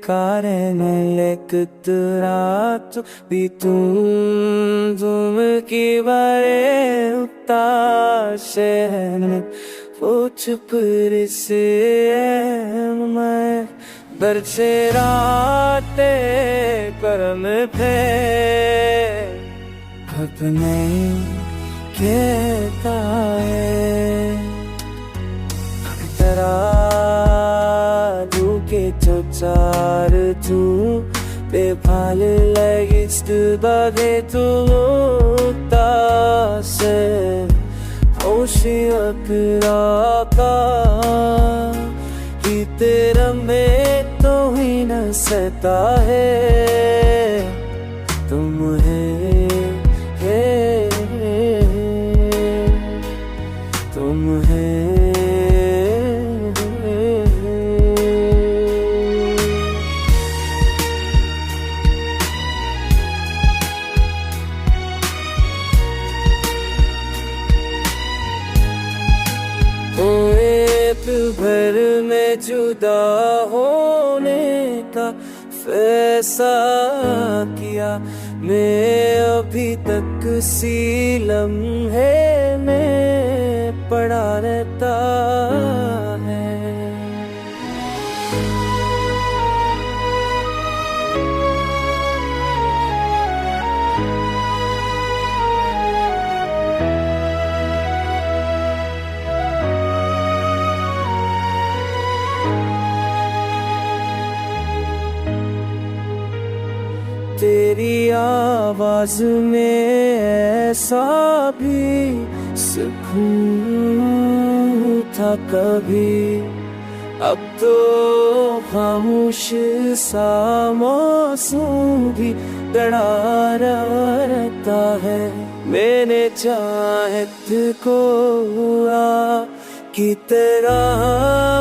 कारेनेलेक्तरातु bitum की बारे उताशेन पूछ पर से मैं दर्शे राते करम पे अपने कहता है तेरा के चार तू बेफाल लगी बगे तू तासे होशी अपरा का ही तेरा में तो ही न सहता है तुम तुम भर में जुदा होने का फैसला किया मैं अभी तक सी लम्हे में पड़ा रहता है तेरी आवाज में ऐसा भी सुकून था कभी अब तो खामोश सा मौसम भी डरा रहता है मैंने चाहत को की तरह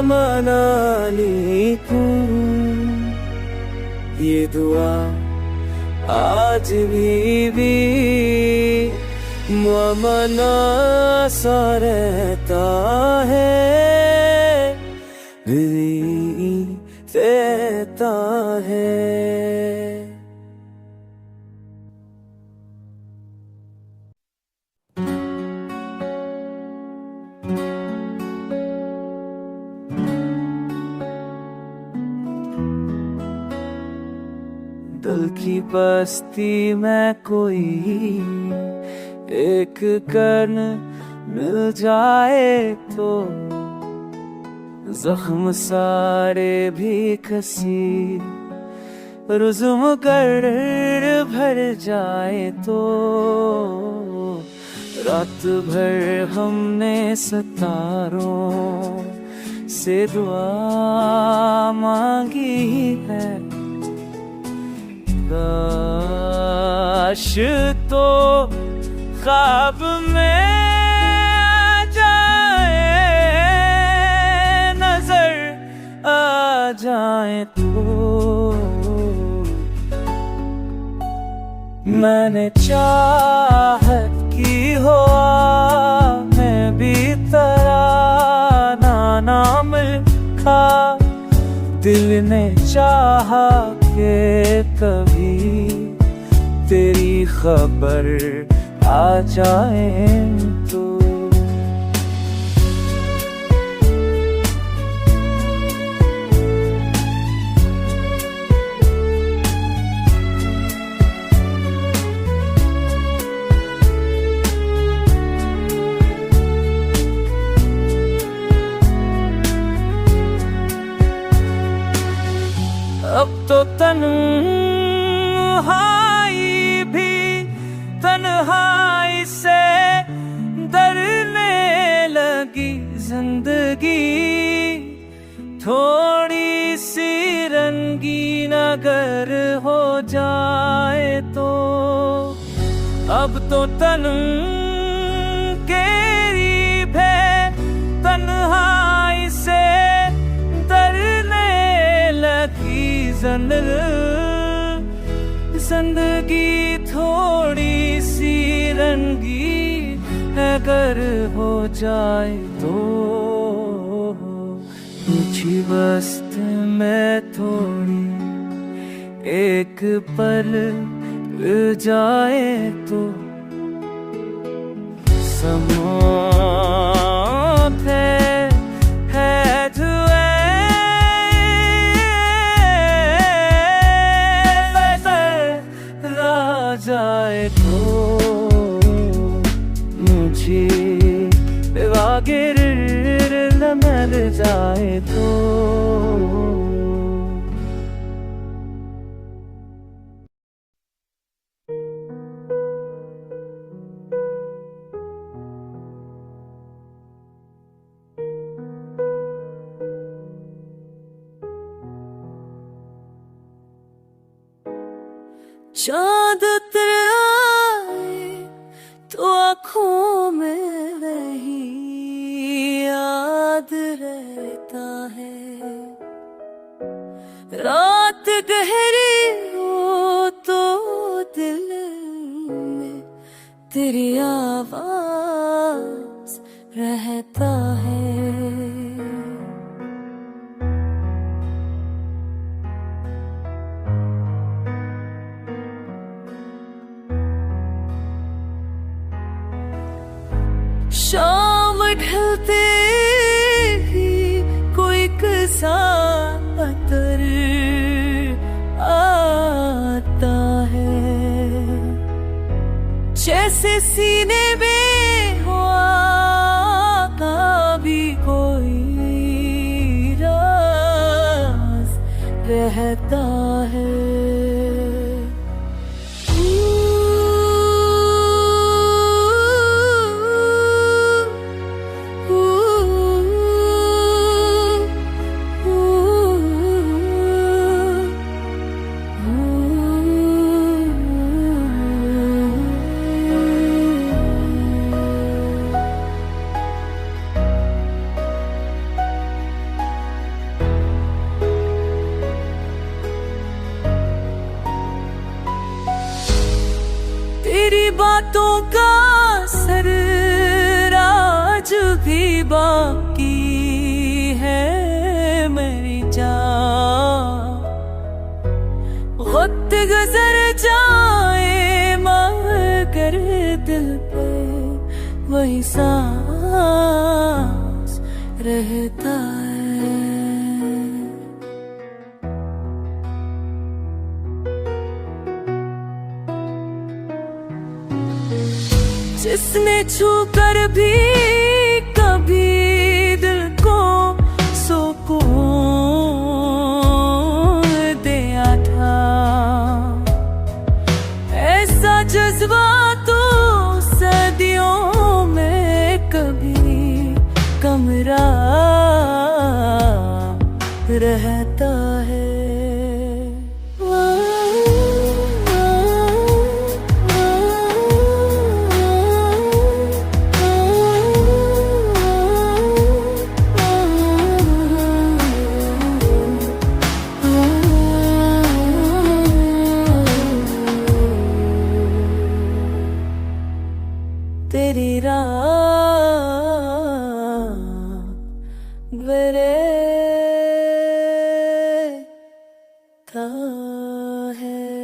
मना ली ये दुआ आज भी मना सा रहता है रहता है दिल की बस्ती में कोई एक कण मिल जाए तो जख्म सारे भी कसी रुज़ुम कर भर जाए तो रात भर हमने सितारों से दुआ मांगी है काश तो ख्वाब में आ जाए नजर आ जाए तो मैंने चाहत की हो मैं भी तराना मिलखा दिल ने चाहा के कभी तेरी खबर आ जाए तो अब तो तन्हाई भी तन्हाई से डरने लगी जिंदगी थोड़ी सी रंगीन अगर हो जाए तो अब तो करीब है तन्हाई से डरने लगी जिंदगी थोड़ी सी रंगीन अगर हो जाए तो अच्छी बस्त में थोड़ी एक पल मिल जाए तो समा पे है धुएं ला जाए तो मुझे गिर मिल जाए तो चाँद उतराए तो आँखों में वही याद रहता है। रात गहरी हो तो दिल में तेरी आवाज रहता है। शाम ढलते ही कोई किस्सा पतर आता है, जैसे सीने में हुआ का भी कोई राज रहता है। तेरी बातों का असर आज भी बाकी है मेरी जान। वक्त गुजर जाए मगर दिल पे वही सांस रहता है। जिसने छू कर भी कभी दिल को सुकून दिया था, ऐसा जज्बा तो सदियों में कभी कमरा रहता है। तेरी राह बरता है।